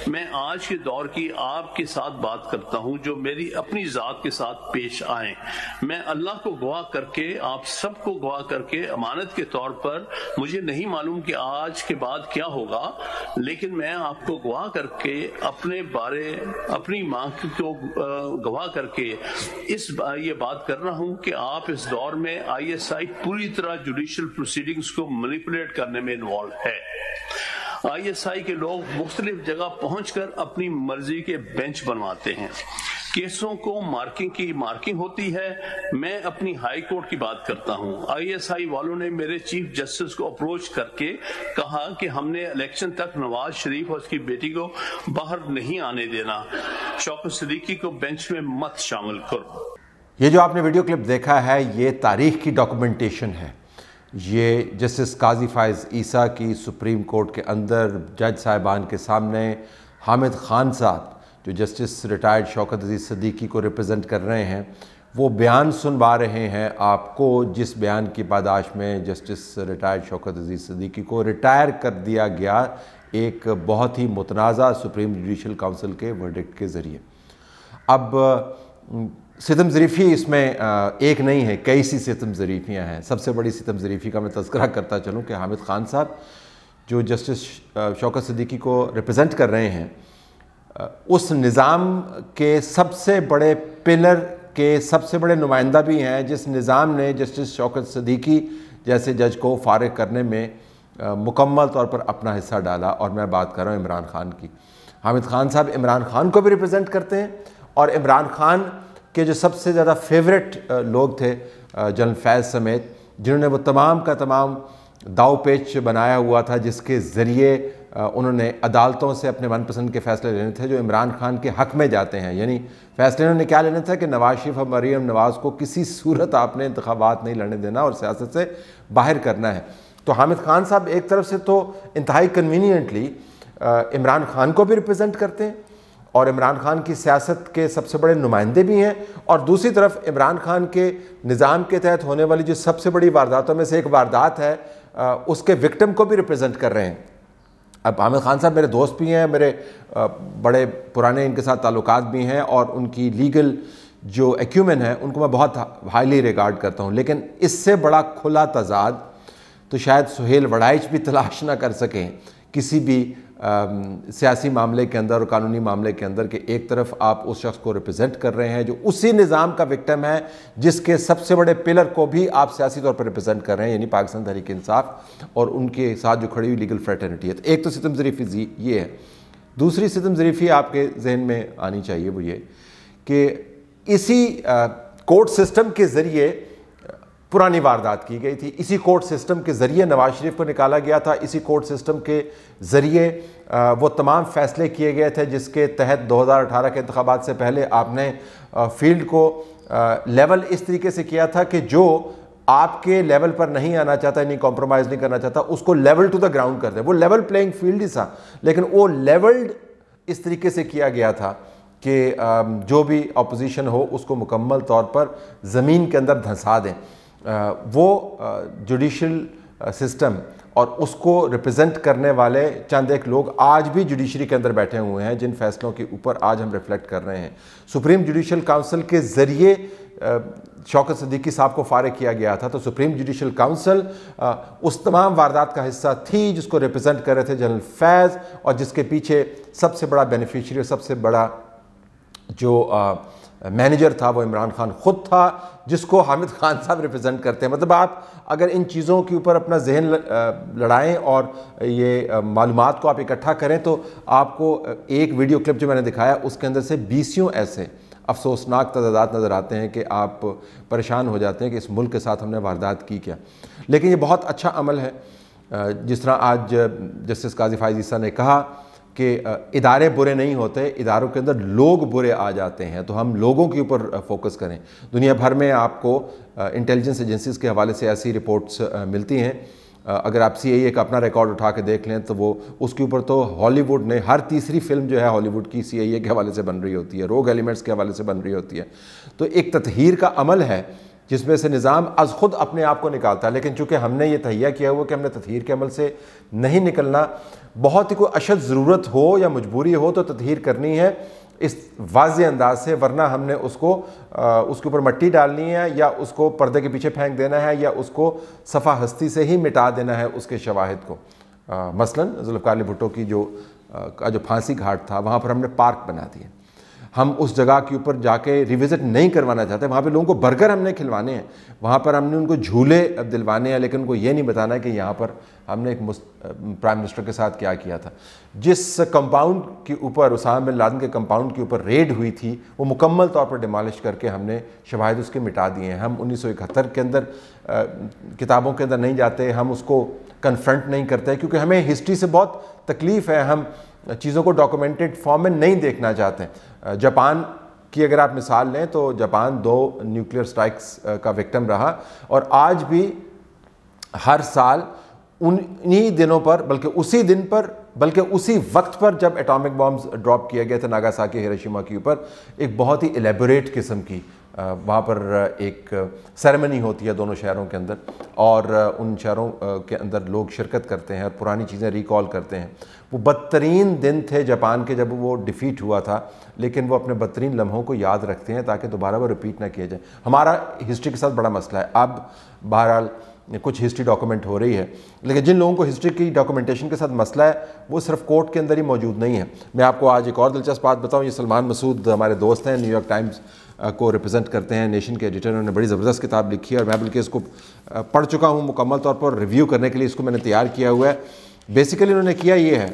میں آج کے دور کی آپ کے ساتھ بات کرتا ہوں جو میری اپنی ذات کے ساتھ پیش آئیں. میں اللہ کو گواہ کر کے آپ سب کو گواہ کر کے امانت کے طور پر مجھے نہیں معلوم کہ آج کے بعد کیا ہوگا، لیکن میں آپ کو گواہ کر کے اپنے بارے اپنی ماں کو گواہ کر کے یہ بات کر رہا ہوں کہ آپ اس دور میں ISI پوری طرح جوڈیشل پروسیڈنگز کو مینیپولیٹ کرنے میں انوالو ہے. ISI کے لوگ مختلف جگہ پہنچ کر اپنی مرضی کے بینچ بنواتے ہیں. کیسوں کو مارکنگ ہوتی ہے. میں اپنی ہائی کورٹ کی بات کرتا ہوں. ISI والوں نے میرے چیف جسٹس کو اپروچ کر کے کہا کہ ہم نے الیکشن تک نواز شریف اور اس کی بیٹی کو باہر نہیں آنے دینا. شوکت صدیقی کو بینچ میں مت شامل کرو. یہ جو آپ نے ویڈیو کلپ دیکھا ہے یہ تاریخ کی ڈاکومنٹیشن ہے. یہ جسٹس قاضی فائز عیسیٰ کی سپریم کورٹ کے اندر جج صاحبان کے سامنے حامد خان صاحب جو جسٹس ریٹائرڈ شوکت عزیز صدیقی کو ریپرزینٹ کر رہے ہیں وہ بیان سنوا رہے ہیں آپ کو، جس بیان کی پاداش میں جسٹس ریٹائرڈ شوکت عزیز صدیقی کو ریٹائر کر دیا گیا ایک بہت ہی متنازع سپریم جوڈیشل کونسل کے ورڈکٹ کے ذریعے. اب ستم ظریفی اس میں ایک نہیں ہے، کئی سی ستم ظریفیاں ہیں. سب سے بڑی ستم ظریفی کا میں تذکرہ کرتا چلوں کہ حامد خان صاحب جو جسٹس شوکت صدیقی کو ریپرزینٹ کر رہے ہیں اس نظام کے سب سے بڑے پلر کے سب سے بڑے نمائندہ بھی ہیں جس نظام نے جسٹس شوکت صدیقی جیسے جج کو فارغ کرنے میں مکمل طور پر اپنا حصہ ڈالا. اور میں بات کر رہا ہوں عمران خان کی. حامد خان صاحب عمران خان کو بھی ریپرزینٹ کرتے ہیں اور عمران خان کے جو سب سے زیادہ فیوریٹ لوگ تھے جنرل فیض سمیت، جنہوں نے وہ تمام کا تمام داؤ پیچ بنایا ہوا تھا جس کے ذریعے انہوں نے عدالتوں سے اپنے من پسند کے فیصلے لینے تھے جو عمران خان کے حق میں جاتے ہیں. یعنی فیصلے انہوں نے کیا لینا تھا کہ نواز شریف اور مریم نواز کو کسی صورت آپ نے انتخابات نہیں لڑنے دینا اور سیاست سے باہر کرنا ہے. تو حامد خان صاحب ایک طرف سے تو انتہائی کنوینینٹلی عمران خان کو بھی ریپرزینٹ کرتے ہیں اور عمران خان کی سیاست کے سب سے بڑے نمائندے بھی ہیں، اور دوسری طرف عمران خان کے نظام کے تحت ہونے والی جو سب سے بڑی وارداتوں میں سے ایک واردات ہے اس کے وکٹم کو بھی ریپرزینٹ کر رہے ہیں. اب حامد خان صاحب میرے دوست بھی ہیں، میرے بڑے پرانے ان کے ساتھ تعلقات بھی ہیں اور ان کی لیگل جو ایکیومن ہے ان کو میں بہت ہائیلی ریگارڈ کرتا ہوں. لیکن اس سے بڑا کھلا تضاد تو شاید سہیل وڑائچ بھی تلاش نہ کر سکیں کسی بھی سیاسی معاملے کے اندر اور قانونی معاملے کے اندر کہ ایک طرف آپ اس شخص کو ریپرزینٹ کر رہے ہیں جو اسی نظام کا وکٹم ہے جس کے سب سے بڑے پلر کو بھی آپ سیاسی طور پر ریپرزینٹ کر رہے ہیں، یعنی پاکستان تحریک انصاف اور ان کے ساتھ جو کھڑی ہوئی لیگل فریٹرنیٹی ہے. ایک تو ستم ظریفی یہ ہے. دوسری ستم ظریفی آپ کے ذہن میں آنی چاہیے وہ یہ کہ اسی کورٹ سسٹم کے ذریعے پرانی واردات کی گئی تھی، اسی کورٹ سسٹم کے ذریعے نواز شریف کو نکالا گیا تھا، اسی کورٹ سسٹم کے ذریعے وہ تمام فیصلے کیے گئے تھے جس کے تحت 2018 کے انتخابات سے پہلے آپ نے فیلڈ کو لیول اس طریقے سے کیا تھا کہ جو آپ کے لیول پر نہیں آنا چاہتا، نہیں کمپرومائز نہیں کرنا چاہتا، اس کو لیول ٹو دا گراؤنڈ کر دیں. وہ لیول پلینگ فیلڈ ہی تھا لیکن وہ لیولڈ اس طریقے سے کیا گیا تھا کہ جو بھی اپوزیشن ہو اس کو مکمل طور پر زمین کے اندر دھنسا دیں. وہ جوڈیشل سسٹم اور اس کو ریپرزینٹ کرنے والے چند ایک لوگ آج بھی جوڈیشری کے اندر بیٹھے ہوئے ہیں جن فیصلوں کے اوپر آج ہم ریفلیکٹ کر رہے ہیں. سپریم جوڈیشل کونسل کے ذریعے شوکت صدیقی صاحب کو فارغ کیا گیا تھا تو سپریم جوڈیشل کونسل اس تمام واردات کا حصہ تھی جس کو ریپرزینٹ کر رہے تھے جنرل فیض اور جس کے پیچھے سب سے بڑا بینیفیشری اور سب سے بڑا جو مینیجر تھا وہ عمران خان خود تھا جس کو حامد خان صاحب ریپرزینٹ کرتے ہیں. مطلب آپ اگر ان چیزوں کے اوپر اپنا ذہن لڑائیں اور یہ معلومات کو آپ اکٹھا کریں تو آپ کو ایک ویڈیو کلپ جو میں نے دکھایا اس کے اندر سے 20 ایسے افسوسناک تضادات نظر آتے ہیں کہ آپ پریشان ہو جاتے ہیں کہ اس ملک کے ساتھ ہم نے واردات کی کیا. لیکن یہ بہت اچھا عمل ہے جس طرح آج جسٹس قاضی فائز عیسیٰ نے کہا کہ ادارے برے نہیں ہوتے، اداروں کے اندر لوگ برے آ جاتے ہیں تو ہم لوگوں کے اوپر فوکس کریں. دنیا بھر میں آپ کو انٹیلیجنس ایجنسیز کے حوالے سے ایسی رپورٹس ملتی ہیں. اگر آپ CIA کا اپنا ریکارڈ اٹھا کے دیکھ لیں تو وہ اس کے اوپر تو ہالی ووڈ نے ہر تیسری فلم جو ہے ہالی ووڈ کی CIA کے حوالے سے بن رہی ہوتی ہے، روگ ایلیمنٹس کے حوالے سے بن رہی ہوتی ہے. تو ایک تطہیر کا عمل ہے جس میں سے نظام از خود اپنے آپ کو نکالتا ہے، لیکن چونکہ ہم نے یہ تہیہ کیا ہوا کہ ہم نے تطہیر کے عمل سے نہیں نکلنا، بہت ہی کوئی اشد ضرورت ہو یا مجبوری ہو تو تطہیر کرنی ہے اس واضح انداز سے، ورنہ ہم نے اس کے اوپر مٹی ڈالنی ہے یا اس کو پردے کے پیچھے پھینک دینا ہے یا اس کو صفحہ ہستی سے ہی مٹا دینا ہے اس کے شواہد کو۔ مثلا ذوالفقار علی بھٹو کی جو پھانسی گھاٹ تھا، وہاں پر ہم نے پارک بنا دیے، ہم اس جگہ کے اوپر جا کے ریوزٹ نہیں کروانا چاہتے، وہاں پہ لوگوں کو برگر ہم نے کھلوانے ہیں، وہاں پر ہم نے ان کو جھولے دلوانے ہیں، لیکن ان کو یہ نہیں بتانا کہ یہاں پر ہم نے ایک پرائم منسٹر کے ساتھ کیا کیا تھا۔ جس کمپاؤنڈ کے اوپر اسامہ بن لادن کے کمپاؤنڈ کے اوپر ریڈ ہوئی تھی، وہ مکمل طور پر ڈیمالش کر کے ہم نے شواہد اس کے مٹا دیے ہیں۔ ہم 1971 کے اندر کتابوں کے اندر نہیں جاتے، ہم اس کو کنفرنٹ نہیں کرتے، کیونکہ ہمیں ہسٹری سے بہت تکلیف ہے، ہم چیزوں کو ڈاکومنٹڈ فارم میں نہیں دیکھنا چاہتے۔ جاپان کی اگر آپ مثال لیں تو جاپان 2 نیوکلیئر سٹرائکس کا وکٹم رہا، اور آج بھی ہر سال انہی دنوں پر، بلکہ اسی دن پر، بلکہ اسی وقت پر جب ایٹامک بامز ڈراپ کیا گیا تھا ناگاساکی ہیروشیما کے اوپر، ایک بہت ہی ایلیبوریٹ قسم کی وہاں پر ایک سیریمنی ہوتی ہے دونوں شہروں کے اندر، اور ان شہروں کے اندر لوگ شرکت کرتے ہیں اور پرانی چیزیں ریکال کرتے ہیں۔ وہ بدترین دن تھے جاپان کے جب وہ ڈیفیٹ ہوا تھا، لیکن وہ اپنے بدترین لمحوں کو یاد رکھتے ہیں تاکہ دوبارہ وہ ریپیٹ نہ کیا جائے۔ ہمارا ہسٹری کے ساتھ بڑا مسئلہ ہے، اب بہرحال کچھ ہسٹری ڈاکومنٹ ہو رہی ہے، لیکن جن لوگوں کو ہسٹری کی ڈاکومنٹیشن کے ساتھ مسئلہ ہے وہ صرف کورٹ کے اندر ہی موجود نہیں ہے۔ میں آپ کو آج ایک اور دلچسپ بات بتاؤں، یہ سلمان مسعود ہمارے دوست ہیں، نیو یارک ٹائمز کو ریپرزینٹ کرتے ہیں، نیشن کے ایڈیٹر، انہوں نے بڑی زبردست کتاب لکھی ہے اور میں بلکہ اس کو پڑھ چکا ہوں مکمل طور پر، ریویو کرنے کے لیے اس کو میں نے تیار کیا ہوا ہے۔ بیسیکلی انہوں نے کیا یہ ہے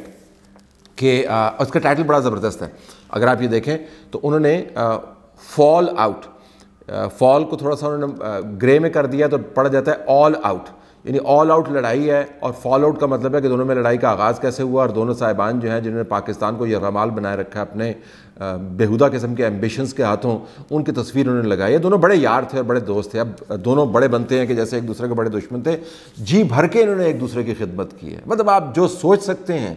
کہ اس کا ٹائٹل بڑا زبردست ہے، اگر آپ یہ دیکھیں تو انہوں نے فال آؤٹ، فال کو تھوڑا سا انہوں نے گرے میں کر دیا تو پڑھ جاتا ہے آل آؤٹ، یعنی آل آؤٹ لڑائی ہے، اور فال آؤٹ کا مطلب ہے کہ دونوں میں لڑائی کا آغاز کیسے ہوا، اور دونوں صاحبان جو ہیں جنہوں نے پاکستان کو یرغمال بنائے رکھا ہے اپنے بےہودہ قسم کے ایمبیشنز کے ہاتھوں، ان کی تصویر انہوں نے لگائی ہے۔ دونوں بڑے یار تھے اور بڑے دوست تھے، اب دونوں بڑے بنتے ہیں کہ جیسے ایک دوسرے کے بڑے دشمن تھے، جی بھر کے انہوں نے ایک دوسرے کی خدمت کی ہے، مطلب آپ جو سوچ سکتے ہیں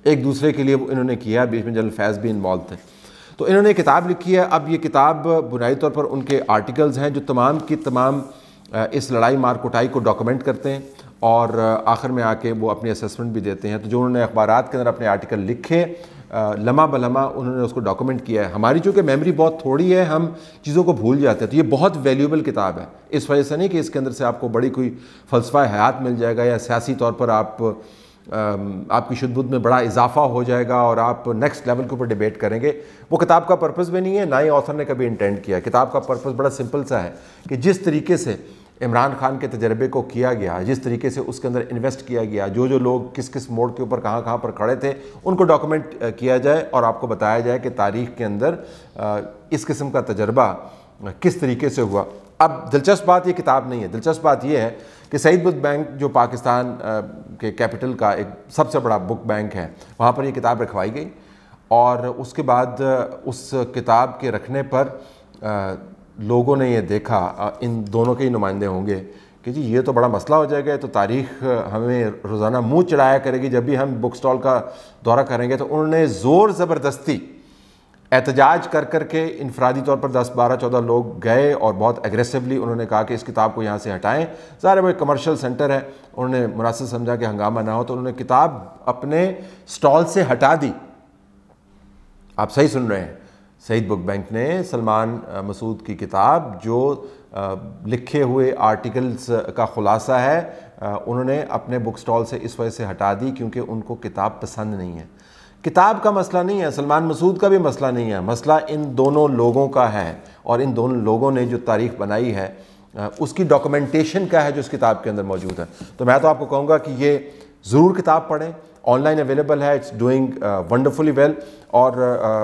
ایک دوسرے کے لیے انہوں نے کیا، بیچ میں جنرل فیض بھی انوالو تھے۔ تو انہوں نے کتاب لکھی ہے، اب یہ کتاب بنیادی طور پر ان کے آرٹیکلز ہیں جو تمام کی تمام اس لڑائی مار کٹائی کو ڈاکومنٹ کرتے ہیں، اور آخر میں آ کے وہ اپنی اسسمنٹ بھی دیتے ہیں۔ تو جو انہوں نے اخبارات کے اندر اپنے آرٹیکل لکھے، لمحہ بلمحہ انہوں نے اس کو ڈاکومنٹ کیا ہے۔ ہماری چونکہ میموری بہت تھوڑی ہے، ہم چیزوں کو بھول جاتے ہیں، تو یہ بہت ویلیوبل کتاب ہے، اس وجہ سے نہیں کہ اس کے اندر سے آپ کو بڑی کوئی فلسفہ حیات مل جائے گا یا سیاسی طور پر آپ کی شد بدھ میں بڑا اضافہ ہو جائے گا اور آپ نیکسٹ لیول کے اوپر ڈیبیٹ کریں گے۔ وہ کتاب کا پرپس بھی نہیں ہے، نہ ہی آتھر نے کبھی انٹینڈ کیا۔ کتاب کا پرپس بڑا سمپل سا ہے کہ جس طریقے سے عمران خان کے تجربے کو کیا گیا، جس طریقے سے اس کے اندر انویسٹ کیا گیا، جو لوگ کس کس موڑ کے اوپر کہاں پر کھڑے تھے، ان کو ڈاکومنٹ کیا جائے اور آپ کو بتایا جائے کہ تاریخ کے اندر اس قسم کا تجربہ کس طریقے سے ہوا۔ اب دلچسپ بات یہ کتاب نہیں ہے، دلچسپ بات یہ ہے کہ سعید بک بینک جو پاکستان کے کیپٹل کا ایک سب سے بڑا بک بینک ہے، وہاں پر یہ کتاب رکھوائی گئی، اور اس کے بعد اس کتاب کے رکھنے پر لوگوں نے یہ دیکھا، ان دونوں کے ہی نمائندے ہوں گے، کہ جی یہ تو بڑا مسئلہ ہو جائے گا، تو تاریخ ہمیں روزانہ منہ چڑھایا کرے گی جب بھی ہم بک سٹال کا دورہ کریں گے۔ تو انہوں نے زور زبردستی احتجاج کر کے انفرادی طور پر 10 12 14 لوگ گئے اور بہت ایگریسولی انہوں نے کہا کہ اس کتاب کو یہاں سے ہٹائیں۔ ظاہر ہے وہ ایک کمرشل سینٹر ہے، انہوں نے مناسب سمجھا کہ ہنگامہ نہ ہو، تو انہوں نے کتاب اپنے سٹال سے ہٹا دی۔ آپ صحیح سن رہے ہیں، سعید بک بینک نے سلمان مسعود کی کتاب جو لکھے ہوئے آرٹیکلز کا خلاصہ ہے، انہوں نے اپنے بک سٹال سے اس وجہ سے ہٹا دی کیونکہ ان کو کتاب پسند نہیں ہے۔ کتاب کا مسئلہ نہیں ہے، سلمان مسعود کا بھی مسئلہ نہیں ہے، مسئلہ ان دونوں لوگوں کا ہے، اور ان دونوں لوگوں نے جو تاریخ بنائی ہے اس کی ڈاکومنٹیشن کیا ہے جو اس کتاب کے اندر موجود ہے۔ تو میں تو آپ کو کہوں گا کہ یہ ضرور کتاب پڑھیں، آن لائن اویلیبل ہے، اٹس ڈوئنگ ونڈرفلی ویل، اور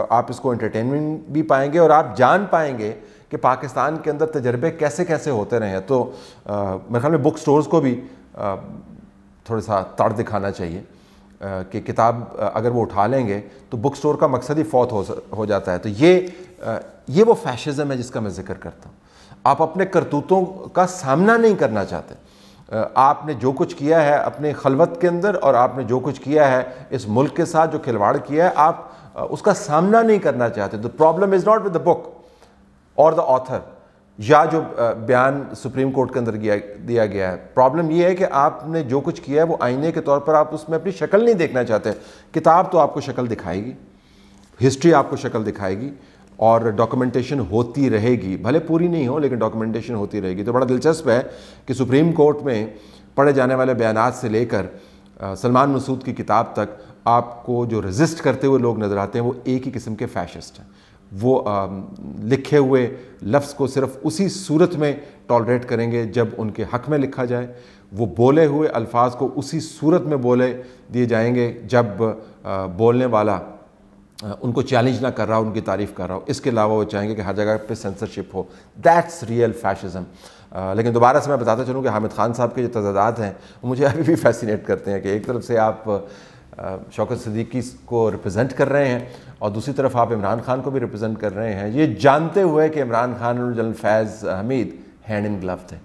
آپ اس کو انٹرٹینمنٹ بھی پائیں گے اور آپ جان پائیں گے کہ پاکستان کے اندر تجربے کیسے کیسے ہوتے رہے ہیں۔ تو میرے خیال میں بک سٹورز کو بھی تھوڑا سا تڑ دکھانا چاہیے کہ کتاب اگر وہ اٹھا لیں گے تو بک سٹور کا مقصد ہی فوت ہو جاتا ہے۔ تو یہ وہ فیشزم ہے جس کا میں ذکر کرتا ہوں۔ آپ اپنے کرتوتوں کا سامنا نہیں کرنا چاہتے، آپ نے جو کچھ کیا ہے اپنے خلوت کے اندر، اور آپ نے جو کچھ کیا ہے اس ملک کے ساتھ جو کھلواڑ کیا ہے، آپ اس کا سامنا نہیں کرنا چاہتے۔ The problem is not with the book or the author. یا جو بیان سپریم کورٹ کے اندر دیا گیا ہے. پرابلم یہ ہے کہ آپ نے جو کچھ کیا ہے وہ آئینے کے طور پر آپ اس میں اپنی شکل نہیں دیکھنا چاہتے. کتاب تو آپ کو شکل دکھائے گی, ہسٹری آپ کو شکل دکھائے گی, اور ڈاکومنٹیشن ہوتی رہے گی, بھلے پوری نہیں ہو لیکن ڈاکومنٹیشن ہوتی رہے گی. تو بڑا دلچسپ ہے کہ سپریم کورٹ میں پڑھے جانے والے بیانات سے لے کر سلمان مسعود کی کتاب تک آپ کو جو رزسٹ کرتے ہوئے لوگ نظر آتے ہیں وہ ایک ہی قسم کے فیشسٹ ہیں. وہ لکھے ہوئے لفظ کو صرف اسی صورت میں ٹالریٹ کریں گے جب ان کے حق میں لکھا جائے, وہ بولے ہوئے الفاظ کو اسی صورت میں بولے دیے جائیں گے جب بولنے والا ان کو چیلنج نہ کر رہا ہو, ان کی تعریف کر رہا ہو. اس کے علاوہ وہ چاہیں گے کہ ہر جگہ پہ censorship who. That's real fascism. لیکن دوبارہ سے میں بتاتا چلوں کہ حامد خان صاحب کے جو تضادات ہیں وہ مجھے ابھی بھی فیسینیٹ کرتے ہیں کہ ایک طرف سے آپ شوکت صدیقی کو ریپرزینٹ کر رہے ہیں اور دوسری طرف آپ عمران خان کو بھی ریپرزینٹ کر رہے ہیں, یہ جانتے ہوئے کہ عمران خان اور general Faiz Hamid hand in گلو تھے.